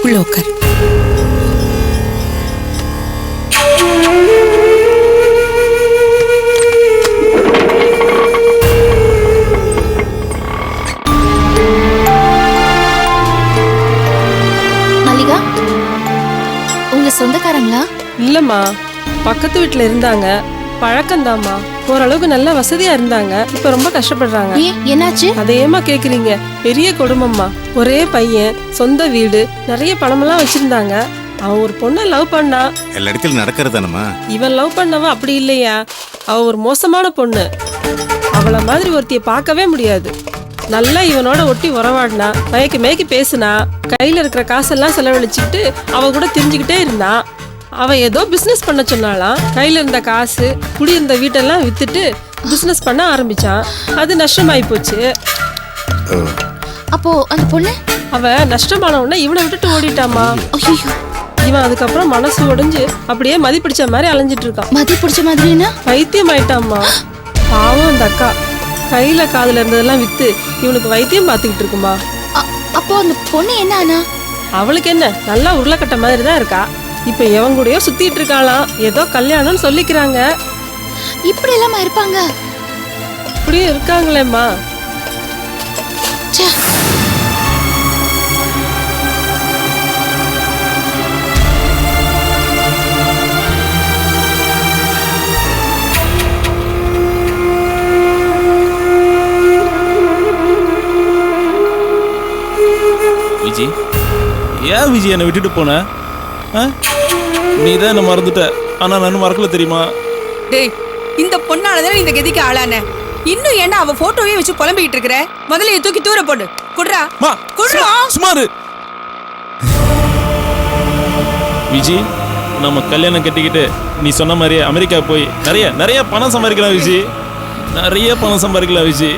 உள்ள உட்கார். மல்லிகா, உங்க சொந்தக்காரங்களா? இல்லம்மா, பக்கத்து வீட்டுல இருந்தாங்க. பழக்கம்தாம்மா. ஓரளவுக்கு நல்ல வசதியா இருந்தாங்க. இப்ப ரொம்ப கஷ்டப்படுறாங்க. என்னாச்சு? அதையேமா கேக்குறீங்க? பெரிய குடும்பம்மா. ஒரே பையன், சொந்த வீடு, நிறைய பணமெல்லாம் வச்சிருந்தாங்க. அவன் ஒரு பொண்ணை லவ் பண்ணா. எல்லா இடத்துல நடக்கிறதானம்மா. இவன் லவ் பண்ணவன் அப்படி இல்லையா, அவ ஒரு மோசமான பொண்ணு. அவளை மாதிரி ஒருத்திய பார்க்கவே முடியாது. நல்லா இவனோட ஒட்டி உறவாடினா, மயக்கி மயக்கி பேசுனா, கையில இருக்கிற காசெல்லாம் செலவழிச்சுட்டு அவ கூட திரிஞ்சுக்கிட்டே இருந்தான். அவன் ஏதோ பிசினஸ் பண்ண சொன்னாலாம். கையில இருந்த காசு, குடியிருந்த வீட்டெல்லாம் வித்துட்டு பிசினஸ் பண்ண ஆரம்பிச்சான். அது நஷ்டமாயி போச்சு. அப்போ அந்த பொண்ணு? அவ நஷ்டமான உடனே இவனை விட்டுட்டு ஓடிட்டாமா. இவன் அதுக்கப்புறம் மனசு உடைஞ்சு அப்படியே மதி பிடிச்ச மாதிரி அலைஞ்சிட்டு இருக்கான். மதி பிடிச்ச மாதிரினா? வைத்தியம் ஆயிட்டாமா. பாவம் அந்த அக்கா. கையில காதுல இருந்ததெல்லாம் வித்து இவனுக்கு வைத்தியம் பார்த்துக்கிட்டு இருக்குமா. அப்போ அந்த பொண்ணு என்ன ஆனா? அவளுக்கு என்ன, நல்லா உருளைக்கட்ட மாதிரி தான் இருக்கா. இப்ப எவன் கூடயோ சுத்திட்டு இருக்காளாம். ஏதோ கல்யாணம்னு சொல்லிக்கிறாங்க. இப்படி எல்லாம் இருப்பாங்க? இப்படியும் இருக்காங்களேம்மா. விஜி, ஏன் விஜி என்னை விட்டுட்டு போன? நீ தான் என்ன மறந்துட்ட. ஆனா நான் மறக்கல தெரியுமா? டேய், இந்த பொண்ணாலதான் இந்த கதிக்கு ஆளான. இன்னும் ஏன்னா அவ போட்டோவே வச்சு புலம்பிக்கிட்டு இருக்கிற? முதல்ல தூக்கி தூர போடு. குடுறா குடுறா. சுமாரு விஜி, நம்ம கல்யாணம் கட்டிக்கிட்டு நீ சொன்ன மாதிரியே அமெரிக்கா போய் நிறைய நிறைய பணம் சம்பாதிக்கலாம் விஜி. நிறைய பணம் சம்பாதிக்கலாம் விஜி.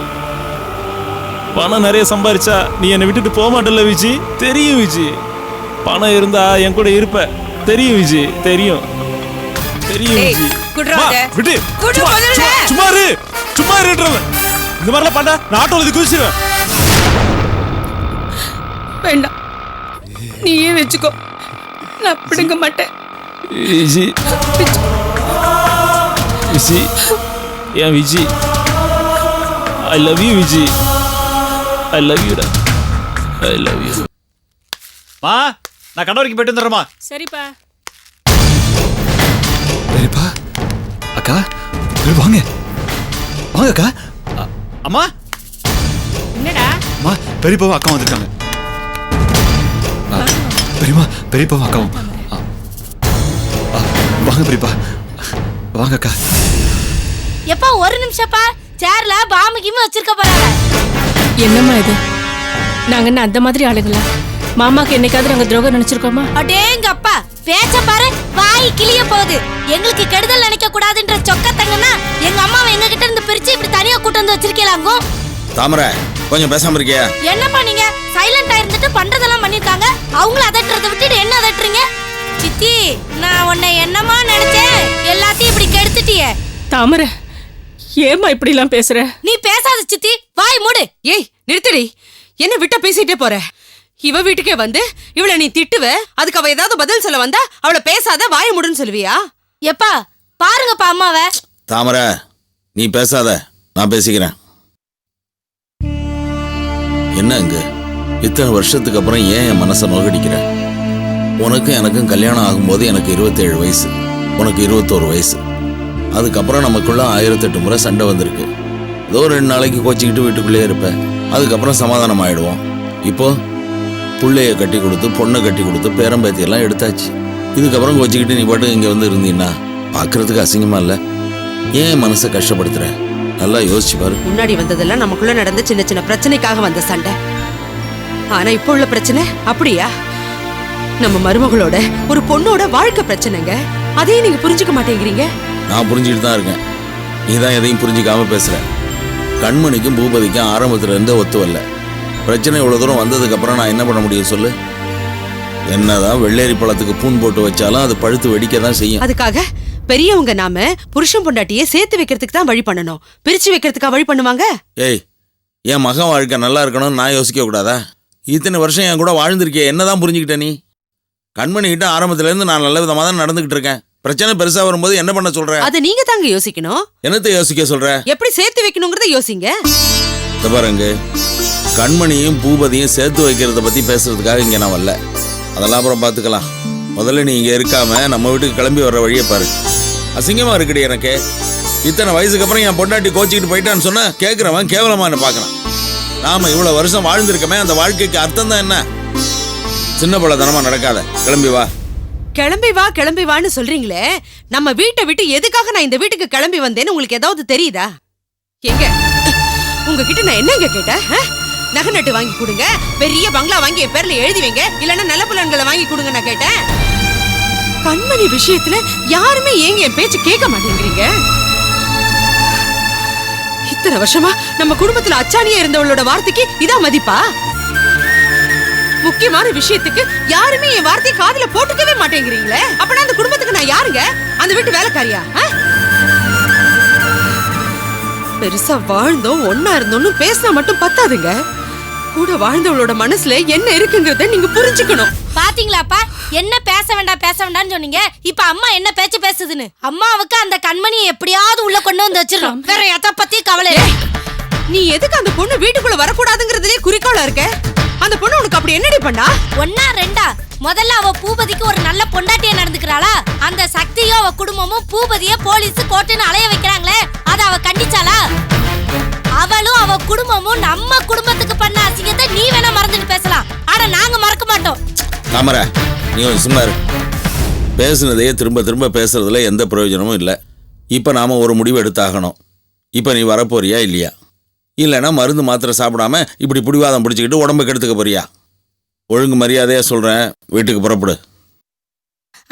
பணம் நிறைய சம்பாதிச்சா நீ என்னை விட்டுட்டு போக மாட்டல விஜி. தெரியும் விஜி. பணம் இருந்தா என் கூட இருப்ப. தெரியும் விஜி, தெரியும் தெரியும் விஜி. விட்டு சும்மாரு சும்மாரு. இந்த மாதிரிலாம் பண்ண நான் ஆட்டோல குதிச்சிருவேன். வேண்டாம், நீயே வச்சுக்கோ. நான் பிடுங்க மாட்டேன். விஜி விஜி, ஏன் Viji? I love you Viji. I love you. I love you. மா, நான் கடை போயிட்டு வந்துடுறேம்மா. சரிப்பா. பெரியப்பா, அக்கா, வாங்க வாங்க அக்கா. அம்மா, என்னடா? அம்மா, பெரியப்பாவும் அக்கா வந்திருக்காங்க. பெரியம்மா, பெரியப்பாவும் அக்காவும். வாங்க பெரியப்பா, வாங்க அக்கா. எப்பா ஒரு நிமிஷப்பா, சேர்ல பாம்பு கிமி வச்சிருக்க போறாங்க. என்னம்மா இது? நாங்க என்ன அந்த மாதிரி ஆளுங்களா? மாமாக்கு என்னைக்காவது நாங்க துரோகம் நினைச்சிருக்கோமா? அடேங்க அப்பா, பேச்ச பாரு, வாய் கிளிய போகுது. எங்களுக்கு கெடுதல் நினைக்க கூடாதுன்ற சொக்கத்தங்கன்னா எங்க அம்மாவை எங்க கிட்ட இருந்து பிரிச்சு இப்படி தனியா கூட்டு வந்து வச்சிருக்கீங்களாங்க. தாமரை, கொஞ்சம் பேசாம இருக்கியா? என்னப்பா நீங்க சைலண்டா இருந்துட்டு பண்றதெல்லாம் பண்ணிருக்காங்க. அவங்கள அதட்டுறத விட்டுட்டு என்ன அதட்டுறீங்க? சித்தி, நான் உன்னை என்னமா நினைச்சேன், எல்லாத்தையும் இப்படி கெடுத்துட்டியே. தாமரை, ஏமா இப்படி எல்லாம் பேசுற? நீ பேசாத சித்தி, வாய் மூடு. ஏய், நிறுத்தடி. என்ன விட்ட பேசிட்டே போற? இவ வீட்டுக்கே வந்து இவளை நீ திட்டுவ, அதுக்கு அவ ஏதாவது பதில் சொல்ல வந்தா அவளை பேசாத வாய முடுன்னு சொல்லுவியா? எப்பா பாருங்கப்பா அம்மாவை. தாமரை, நீ பேசாத, நான் பேசிக்கிறேன். என்ன இங்க இத்தனை வருஷத்துக்கு அப்புறம் ஏன் என் மனசை நோகடிக்கிற? உனக்கும் எனக்கும் கல்யாணம் ஆகும்போது எனக்கு 27 வயசு, உனக்கு 21 வயசு. அதுக்கப்புறம் நமக்குள்ள 1008 முறை சண்டை வந்திருக்கு. ஏதோ 2 நாளைக்கு கோச்சிக்கிட்டு வீட்டுக்குள்ளேயே இருப்பேன். அதுக்கப்புறம் சமாதானம் ஆயிடுவோம். இப்போ பிள்ளைய கட்டி கொடுத்து, பொண்ணை கட்டி கொடுத்து, பேரம்பேத்தியெல்லாம் எடுத்தாச்சு. இதுக்கப்புறம் கோச்சிக்கிட்டு நீ பாட்டு இங்கே வந்து இருந்தீங்கன்னா பார்க்கறதுக்கு அசிங்கமா இல்லை? ஏன் மனசை கஷ்டப்படுத்துற? நல்லா யோசிச்சு பாரு. முன்னாடி வந்ததெல்லாம் நமக்குள்ள நடந்த சின்ன சின்ன பிரச்சனைக்காக வந்த சண்டை. ஆனா இப்போ உள்ள பிரச்சனை அப்படியா? நம்ம மருமகளோட ஒரு பொண்ணோட வாழ்க்கை பிரச்சனைங்க. அதையும் நீங்க புரிஞ்சுக்க மாட்டேங்கிறீங்க. நான் புரிஞ்சுக்கிட்டு தான் இருக்கேன். நீ தான் எதையும் புரிஞ்சிக்காம பேசுற. கண்மணிக்கும் பூபதிக்கும் ஆரம்பத்துல இருந்தே ஒத்து வரல. பிரச்சனை இவ்வளவு தூரம் வந்ததுக்கு அப்புறம் நான் என்ன பண்ண முடியும் சொல்லு? என்னதான் வெள்ளேரி பழத்துக்கு பூன் போட்டு வச்சாலும் அது பழுத்து வெடிக்க தான் செய்யும். அதுக்காக பெரியவங்க நாம புருஷன் பொண்டாட்டியே சேர்த்து வைக்கிறதுக்கு தான் வழி பண்ணணும், பிரிச்சு வைக்கிறதுக்கா வழி பண்ணுவாங்க? ஏய், என் மகன் வாழ்க்கை நல்லா இருக்கணும்னு நான் யோசிக்க கூடாதா? இத்தனை வருஷம் என் கூட வாழ்ந்திருக்கே, என்னதான் புரிஞ்சுக்கிட்ட நீ? கண்மணி கிட்ட ஆரம்பத்துல இருந்து நான் நல்ல விதமா தான் நடந்துகிட்டு இருக்கேன். பிரச்சனை பெருசா வரும்போது என்ன பண்ண சொல்ற? அத நீங்க தாங்க யோசிக்கணும். என்னத்தை யோசிக்க சொல்ற? எப்படி சேர்த்து வைக்கணுங்கிறத யோசிங்க. இந்த பாருங்க, கண்மணியும் பூபதியும் சேர்த்து வைக்கிறத பத்தி பேசுறதுக்காக இங்க நான் வரல. அதெல்லாம் அப்புறம் பாத்துக்கலாம். முதல்ல நீ இங்க இருக்காம நம்ம வீட்டுக்கு கிளம்பி வர்ற வழியை பாரு. அசிங்கமா இருக்குடி எனக்கு. இத்தனை வயசுக்கு அப்புறம் என் பொண்டாட்டி கோச்சிக்கிட்டு போயிட்டான்னு சொன்னா கேட்கிறவன் கேவலமா என்ன பாக்குறான். நாம இவ்வளவு வருஷம் வாழ்ந்திருக்கமே, அந்த வாழ்க்கைக்கு அர்த்தம் தான் என்ன? சின்ன பழத்தனமா நடக்காத. கிளம்பி வா. கிளம்பி வான்னு சொல்றீங்களே, நம்ம வீட்டை விட்டு எதுக்காக நான் இந்த வீட்டுக்கு கிளம்பி வந்தேன்னு உங்களுக்கு ஏதாவது தெரியுதா? எங்க உங்ககிட்ட நான் என்னங்க கேட்டேன்? நகை நட்டு வாங்கி கொடுங்க, பெரிய பங்களா வாங்கி என் பேர்ல எழுதி வைங்க, இல்லன்னா நல்ல புலன்களை வாங்கி கொடுங்க நான் கேட்டேன். கண்மணி விஷயத்துல யாருமே ஏங்க என் பேச்சு கேட்க மாட்டேங்கிறீங்க? இத்தனை வருஷமா நம்ம குடும்பத்துல அச்சாணியா இருந்தவளோட வார்த்தைக்கு இதான் மதிப்பா? முக்கியமான விஷயத்துக்கு யாருமே என் வார்த்தையை காதுல போட்டுக்கவே மாட்டேங்கிறீங்களே. அப்பனா அந்த குடும்பத்துக்கு நான் யாருங்க? அந்த வீட்டு வேலைக்காரியா? பெருசா வாழ்ந்தோம், ஒன்னா இருந்தோம்னு பேசினா மட்டும் பத்தாதுங்க. கூட வாழ்ந்தவளோட மனசுல என்ன இருக்குங்கிறத நீங்க புரிஞ்சுக்கணும். பாத்தீங்களாப்பா, என்ன பேச வேண்டாம்னு சொன்னீங்க. இப்ப அம்மா என்ன பேச்சு பேசுதுன்னு. அம்மாவுக்கு அந்த கண்மணியை எப்படியாவது உள்ள கொண்டு வந்து வச்சிடணும். வேற எதை பத்தி கவலை இல்லை. நீ எதுக்கு அந்த பொண்ணு வீட்டுக்குள்ள வரக்கூடாதுங்கிறதுலயே குறிக்கோளா இருக்க? அந்த பொண்ணு உனக்கு அப்படி என்னடி பண்ணா? ஒன்னா ரெண்டா? முதல்ல அவ பூபதிக்கு ஒரு நல்ல பொண்டாட்டியா நடந்துக்கிறாளா? அந்த சக்தியும் அவ குடும்பமும் பூபதிய போலீஸ் கோர்ட்டுன்னு அலைய வைக்கிறாங்களே, அத அவ கண்டிச்சாளா? அவளும் அவ குடும்பமும் நம்ம குடும்பத்துக்கு பண்ண அசிங்கத்தை நீ வேணா மறந்துட்டு பேசலாம், ஆனா நாங்க மறக்க மாட்டோம். தாமரை, நீ சும்மா இரு. பேசுனதையே திரும்ப திரும்ப பேசுறதுல எந்த பிரயோஜனமும் இல்லை. இப்போ நாம ஒரு முடிவு எடுத்தாகணும். இப்போ நீ வரப்போறியா இல்லையா? இல்லைன்னா மருந்து மாத்திரை சாப்பிடாம இப்படி பிடிவாதம் பிடிச்சிக்கிட்டு உடம்பு கெடுத்துக்க போறியா? ஒழுங்கு மரியாதையா சொல்றேன், வீட்டுக்கு புறப்படு.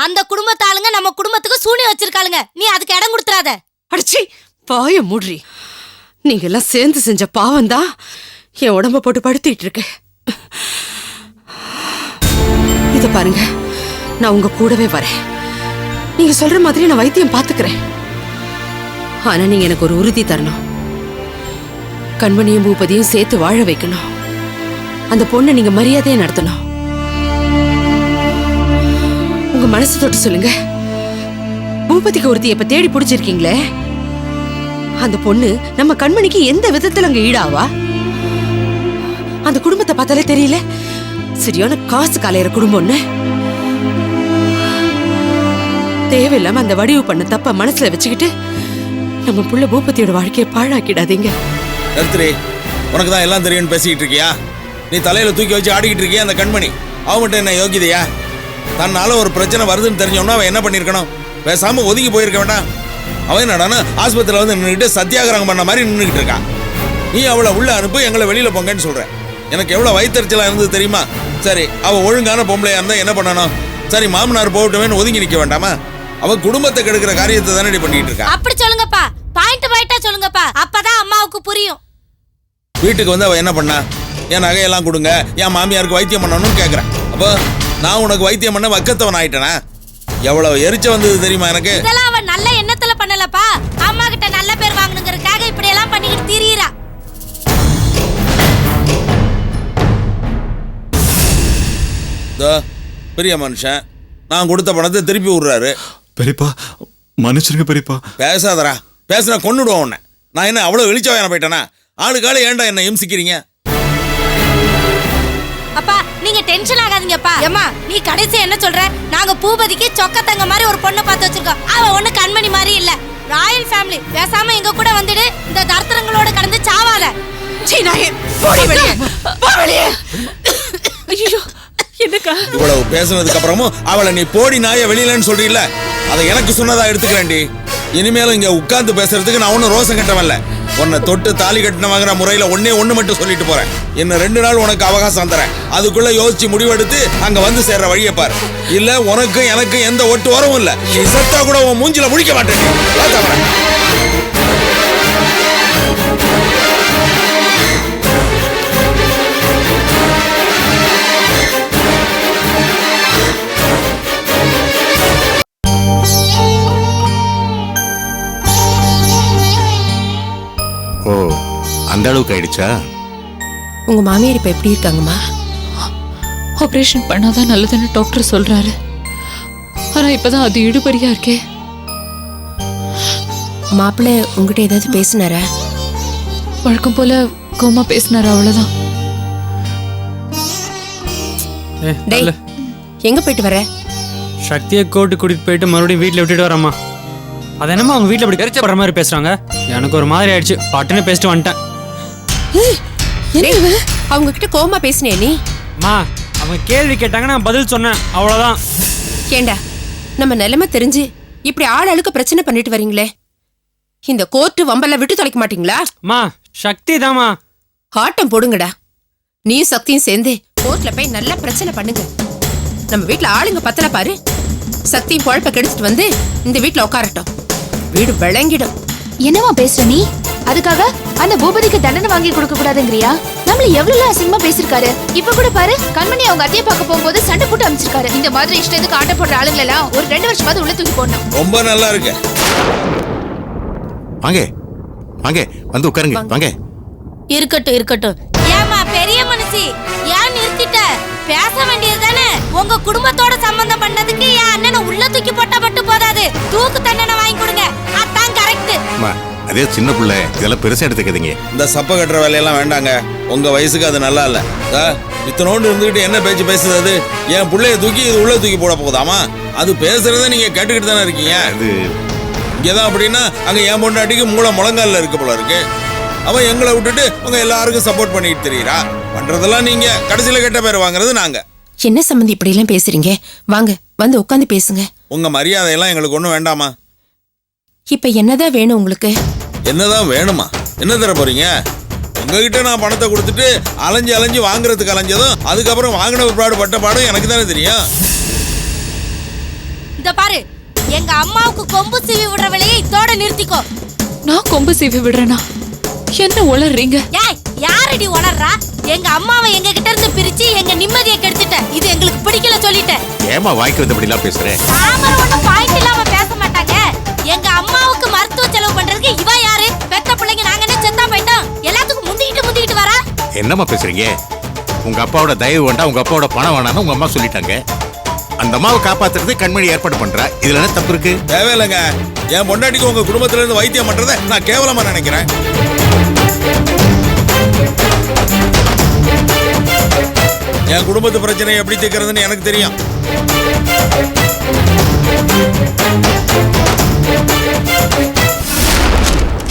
அந்த குடும்பத்தாளுங்க நம்ம குடும்பத்துக்கு சூனியம் வச்சிருக்காளுங்க, நீ அதுக்கு இடம் கொடுத்துறாத. அடிச்சி பாய மூடுறி. நீங்க எல்லாம் சேர்ந்து செஞ்ச பாவம் தான் என் உடம்ப போட்டு படுத்திட்டு இருக்கு. இத பாருங்க, நான் உங்க கூடவே வரேன். நீங்க சொல்ற மாதிரி நான் வைத்தியம் பாத்துக்கிறேன். ஆனா நீங்க எனக்கு ஒரு உறுதி தரணும். கண்மணியும் பூபதியும் சேர்த்து வாழ வைக்கணும். அந்த பொண்ணை நீங்க மரியாதையா நடத்தணும். உங்க மனசு தொட்டு சொல்லுங்க, பூபதிக்கு ஒருத்தி இப்ப தேடி பிடிச்சிருக்கீங்களே, அந்த பொண்ணு நம்ம கண்மணிக்கு எந்த விதத்துல அங்க ஈடாவா? அந்த குடும்பத்தை பார்த்தாலே தெரியல, சரியான காசு காலையிற குடும்பம்னு. தேவையில்லாம அந்த வடிவு பண்ண தப்ப மனசுல வச்சுக்கிட்டு நம்ம புள்ள பூபதியோட வாழ்க்கையை பாழாக்கிடாதீங்க. உனக்கு தான் எல்லாம் தெரியும்னு பேசிக்கிட்டு இருக்கியா? நீ தலையில தூக்கி வச்சு ஆடிக்கிட்டு இருக்கியா? அந்த கண்மணி அவன் மட்டும் என்ன யோகிதையா? தன்னால ஒரு பிரச்சனை வருதுன்னு தெரிஞ்சோம்னா அவன் என்ன பண்ணிருக்கணும்? பேசாம ஒதுங்கி போயிருக்க வேண்டாம். அவன் என்னடானா ஆஸ்பத்திரியில வந்து நின்றுட்டு சத்தியாகிரகம் பண்ண மாதிரி நின்றுகிட்டு இருக்கான். நீ அவளை உள்ள அனுப்பு, எங்களை வெளியில போங்கன்னு சொல்ற. எனக்கு எவ்வளவு வயிற்றுச்சலா இருந்தது தெரியுமா? சரி, அவ ஒழுங்கான பொம்பளையா இருந்தா என்ன பண்ணணும்? சரி, மாமனார் போகட்டுமேன்னு ஒதுங்கி நிக்க வேண்டாமா? அவ குடும்பத்தை கெடுக்கிற காரியத்தை தானே பண்ணிட்டு இருக்கா. அப்படி சொல்லுங்கப்பா, பாயிண்டா சொல்லுங்கப்பா, அப்பதான் அம்மாவுக்கு புரியும். வீட்டுக்கு வந்து அவ என்ன பண்ணா? என் நகையெல்லாம் கொடுங்க, என் மாமியாருக்கு வைத்தியம் பண்ணணும்னு கேட்கறேன். அப்போ நான் உனக்கு வைத்தியம் பண்ண வக்கத்தவன் ஆயிட்டேனா? எவ்வளவு எரிச்ச வந்தது தெரியுமா எனக்கு? இதெல்லாம் அவ நல்ல எண்ணத்துல பண்ணலப்பா, அம்மா கிட்ட நல்ல பேர் வாங்கணுங்கிறதுக்காக இப்படி எல்லாம் பண்ணிக்கிட்டு திரியறா. பெரிய மனுஷன் நான் கொடுத்த பணத்தை திருப்பி விடுறாரு. பெரியப்பா மன்னிச்சிருங்க பெரியப்பா. பேசாதரா, பேசுனா கொன்னுடுவோம் உன்னை. நான் என்ன அவ்வளவு வெளிச்சவாயன போயிட்டேனா? ஆளுக்கால ஏன்டா என்ன இம்சிக்கிறீங்க? அப்பா நீங்க டென்ஷன் ஆகாதீங்கப்பா. ஏம்மா நீ கடைசி என்ன சொல்ற? நாங்க பூபதிக்கு சொக்கத்தங்க மாதிரி ஒரு பொண்ணை பார்த்து வச்சிருக்கோம். அவ ஒண்ணு கண்மணி மாதிரி இல்ல, ராயல் ஃபேமிலி. பேசாம எங்க கூட வந்துடு, இந்த தர்த்தரங்களோட கடந்து சாவாத. ஐயோ என்னக்கா? இவ்வளவு பேசுனதுக்கு அப்புறமும் அவளை நீ போடி நாய வெளியிலன்னு சொல்றீல்ல, அதை எனக்கு சொன்னதா எடுத்துக்கிறேன்டி. இனிமேலும் இங்க உட்கார்ந்து பேசுறதுக்கு நான் ஒன்னும் ரோசம் கட்டவல்ல. உன்னை தொட்டு தாலி கட்டினவாங்கிற முறையில ஒண்ணு மட்டும் சொல்லிட்டு போறேன். இன்னும் 2 நாள் உனக்கு அவகாசம் தரேன். அதுக்குள்ள யோசிச்சு முடிவெடுத்து அங்க வந்து சேர்ற வழியை பாரு. இல்ல உனக்கு எனக்கு எந்த ஒட்டு வரவும் இல்ல. நீ சத்தா கூட உன் மூஞ்சில முடிக்க மாட்டேன். ஓ, அந்த அளவுக்கு ஆயிடுச்சா? உங்க மாமியார் இப்ப எப்படி இருக்காங்கம்மா? ஆபரேஷன் பண்ணாதான் நல்லதுன்னு டாக்டர் சொல்றாரு. ஆனா இப்பதான் அது இழுபறியா இருக்கே. மாப்பிள்ளை உங்ககிட்ட ஏதாவது பேசினாரா? வழக்கம் போல கோமா பேசினாரு, அவ்வளவுதான். டேய், எங்க போயிட்டு வர? சக்தியை கோர்ட்டு கூட்டிட்டு போயிட்டு மறுபடியும் வீட்டில் விட்டுட்டு வரமா. அது என்னமோ அவங்க வீட்டில் அப்படி கரிச்சப்படுற மாதிரி பேசுறாங்க. எனக்கு ஒரு மாதிரி ஆயிடுச்சு. பட்டுன்னு பேசிட்டு வந்துட்டேன். அவங்க கிட்ட கோவமா பேசினே நீ? அம்மா, அவங்க கேள்வி கேட்டாங்க, நான் பதில் சொன்னேன், அவ்வளோதான். ஏண்டா, நம்ம நிலைமை தெரிஞ்சு இப்படி ஆள் ஆளுக்கு பிரச்சனை பண்ணிட்டு வரீங்களே, இந்த கோர்ட்டு வம்பெல்லாம் விட்டு தொலைக்க மாட்டீங்களா? அம்மா, சக்தி தாமா. ஆட்டம் போடுங்கடா. நீ சக்தியும் சேர்ந்து கோர்ட்ல போய் நல்லா பிரச்சனை பண்ணுங்க. நம்ம வீட்டுல ஆளுங்க பத்தல பாரு. சக்தியும் குழப்ப கெடுத்துட்டு வந்து இந்த வீட்டுல உட்காரட்டும். வீடு விளங்கிடும். என்னவா பேசுற நீ? அதுக்காக அந்த பூபதிக்கு தண்டனை வாங்கி கொடுக்க கூடாதுங்கறியா? நம்மள எவ்வளவு அசிங்கமா பேசிருக்காரு. இப்ப கூட பாரு, கண்மணி அவங்க அத்தையை பார்க்க போகும்போது சண்டை போட்டு அமைச்சிருக்காரு. இந்த மாதிரி இஷ்டத்துக்கு ஆட்ட போடுற ஆளுங்க எல்லாம் ஒரு 2 வருஷமாவது உள்ள தூக்கி போடணும். ரொம்ப நல்லா இருக்கு. வாங்க வாங்க, வந்து உட்காருங்க. வாங்க. இருக்கட்டும் இருக்கட்டும். ஏமா பெரிய மனுஷி, ஏன் நிறுத்திட்ட? பேச வேண்டியது தானே. உங்க குடும்பத்தோட சம்பந்தம் பண்ணதுக்கு என் அண்ணனை உள்ள தூக்கி போட்டா மட்டும் போதாது, தூக்கு தண்டனை வாங்கி கொடுங்க. அதான் கரெக்ட். அதே சின்ன பிள்ளை, இதெல்லாம் பெருசா எடுத்துக்காதீங்க. இந்த சப்ப கட்டுற வேலையெல்லாம் வேண்டாங்க. உங்க வயசுக்கு அது நல்லா இல்ல. இத்தனோண்டு இருந்துகிட்டு என்ன பேச்சு பேசுது அது? என் பிள்ளைய தூக்கி இது உள்ள தூக்கி போட போதாமா? அது பேசுறத நீங்க கேட்டுக்கிட்டு தானே இருக்கீங்க. அது இங்கதான் அப்படின்னா அங்க என் பொண்டாட்டிக்கு மூளை முழங்கால இருக்கு போல இருக்கு. அவன் எங்களை விட்டுட்டு உங்க எல்லாருக்கும் சப்போர்ட் பண்ணிட்டு தெரியுறா. பண்றதெல்லாம் நீங்க, கடைசியில கெட்ட பேர் வாங்குறது நாங்க. என்ன சம்பந்தி இப்படி எல்லாம் பேசுறீங்க? வாங்க, வந்து உட்காந்து பேசுங்க. உங்க மரியாதையெல்லாம் எங்களுக்கு ஒண்ணும் வேண்டாமா? இப்ப என்னதான் வேணும் உங்களுக்கு? என்னதான் வேணுமா? என்ன தர போறீங்க? உங்ககிட்ட நான் பணத்தை கொடுத்துட்டு அலைஞ்சு அலைஞ்சு வாங்குறதுக்கு அலைஞ்சதும், அதுக்கப்புறம் வாங்கின பிற்பாடு பட்ட பாடம் எனக்கு தானே தெரியும். இந்த பாரு, எங்க அம்மாவுக்கு கொம்பு சீவி விடுற வேலையை இதோட நிறுத்திக்கோ. நான் கொம்பு சீவி விடுறேனா? என்ன உளறீங்க? ஏய், யாரடி உளறா? எங்க அம்மாவை எங்க கிட்ட இருந்து பிரிச்சு எங்க நிம்மதியை கெடுத்துட்ட. இது எங்களுக்கு பிடிக்கல சொல்லிட்டேன். ஏமா வாய்க்கு வந்தபடி எல்லாம் பேசுறேன்? தாமரை ஒண்ணும் பாயிண்ட் இல்லாம பேச மாட்டாங்க. எங்க அம்மாவுக்கு மருத்துவ செலவு பண்றதுக்கு இவ யாரு? பெத்த பிள்ளைங்க நாங்க என்ன செத்தா போயிட்டோம்? எல்லாத்துக்கும் முந்திக்கிட்டு வரா. என்னம்மா பேசுறீங்க? உங்க அப்பாவோட தயவு வேண்டாம், உங்க அப்பாவோட பணம் வேணாம்னு உங்க அம்மா சொல்லிட்டாங்க. அந்த அம்மாவை காப்பாத்துறது கண்மணி ஏற்பாடு பண்றா. இதுல என்ன தப்பு இருக்கு? தேவையில்லைங்க. என் பொண்டாட்டிக்கு உங்க குடும்பத்துல இருந்து வைத்தியம் பண்றதை நான் கேவலமா நினைக்கிறேன். என் குடும்பத்து பிரச்சனையை எப்படி தீர்க்கிறதுன்னு எனக்கு தெரியும்.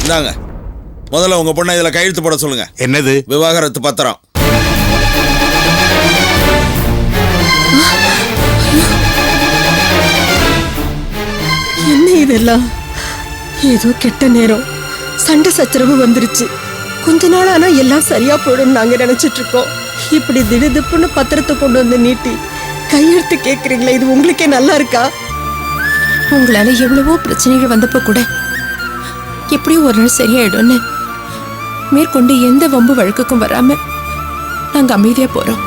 இந்தாங்க, முதல்ல உங்க பொண்ணை இதுல கையெழுத்து போட சொல்லுங்க. என்னது? விவாகரத்து பத்திரம். என்ன இதெல்லாம்? ஏதோ கெட்ட நேரம், சண்டை சச்சரவு வந்துருச்சு. கொஞ்ச நாள் ஆனா எல்லாம் சரியா போயிடும் நாங்க நினைச்சிட்டு இருக்கோம். இப்படி திடுதிப்புன்னு பத்திரத்தை கொண்டு வந்து நீட்டி கையெழுத்து கேக்குறீங்களே, இது உங்களுக்கே நல்லா இருக்கா? உங்களால எவ்வளவோ பிரச்சனைகள் வந்தப்போ கூட எப்படியும் ஒரு நாள் சரியாயிடும்னு மேற்கொண்டு எந்த வம்பு வழக்குக்கும் வராம நாங்க அமைதியா போறோம்.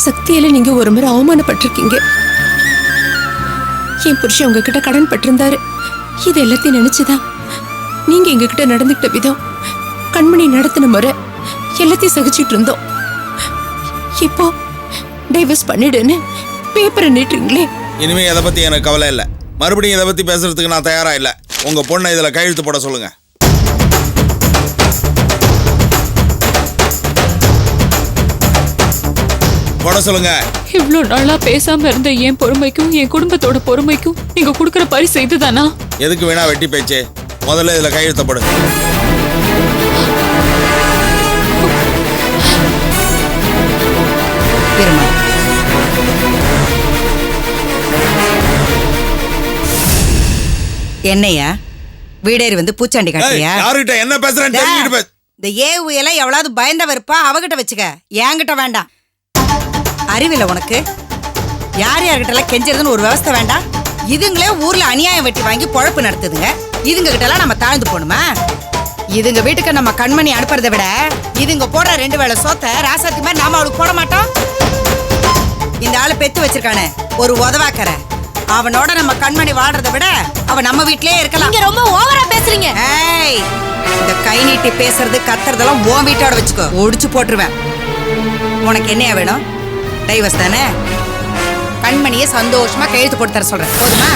சக்தியில நீங்க ஒரு முறை அவமானப்பட்டிருக்கீங்க. என் புருஷன் உங்ககிட்ட கடன் பட்டிருந்தாரு. இது எல்லாத்தையும் நினைச்சுதான் நீங்க எங்ககிட்ட நடந்துக்கிட்ட விதம், கண்மணி நடத்தின முறை எல்லாத்தையும் சகிச்சிட்டு இருந்தோம். இப்போ டைவர்ஸ் பண்ணிடுன்னு பேப்பரை நீட்டுறீங்களே. இனிமே இதை பத்தி எனக்கு கவலை இல்லை. மறுபடியும் இதை பத்தி பேசுறதுக்கு நான் தயாரா இல்லை. உங்க பொண்ணை இதுல கையெழுத்து போட சொல்லுங்க. போட சொல்லுங்க. இவ்ளோ நாளா பேசாம இருந்த என் பொறுமைக்கும் என் குடும்பத்தோட பொறுமைக்கும் நீங்க கொடுக்கற பரிசு இதுதானா? எதுக்கு வேணா வெட்டி பேச்சு? முதல்ல இதுல கையெழுத்து போடு. என்னையா வீடேறி வந்து பூச்சாண்டி காட்டியா? யாருகிட்ட என்ன பேசுறேன்னு தெரிஞ்சுட்டு பேசு. இந்த ஏவுயெல்லாம் எவ்வளவு பயந்தவ இருப்பா, அவகிட்ட வச்சுக்க, என்கிட்ட வேண்டாம். அறிவில்லை உனக்கு? யார் யார்கிட்ட எல்லாம் கெஞ்சறதுன்னு ஒரு விவஸ்தை வேண்டாம்? இதுங்களே ஊர்ல அநியாயம் வெட்டி வாங்கி பொழப்பு நடத்துதுங்க. இதுங்க கிட்ட எல்லாம் நம்ம தாழ்ந்து போகணுமா? இதுங்க வீட்டுக்கு நம்ம கண்மணி அனுப்புறதை விட இதுங்க போடுற 2 வேளை சோத்த ராசாத்தி மாதிரி நாம அவளுக்கு போட மாட்டோம். இந்த ஆளு பெத்து வச்சிருக்கானே ஒரு உதவாக்கற, அவனோட நம்ம கண்மணி வாழ்றதை விட அவன் நம்ம வீட்லயே இருக்கலாம். நீங்க ரொம்ப ஓவரா பேசுறீங்க. ஏய், இந்த கை நீட்டி பேசுறது கத்துறதெல்லாம் உன் வீட்டோட வச்சுக்கோ, ஒடிச்சு போட்டுருவேன். உனக்கு என்னையா வேணும்? டைவர்ஸ் தானே? கண்மணியை சந்தோஷமா கையெழுத்து போட்டு தர சொல்றேன், போதுமா?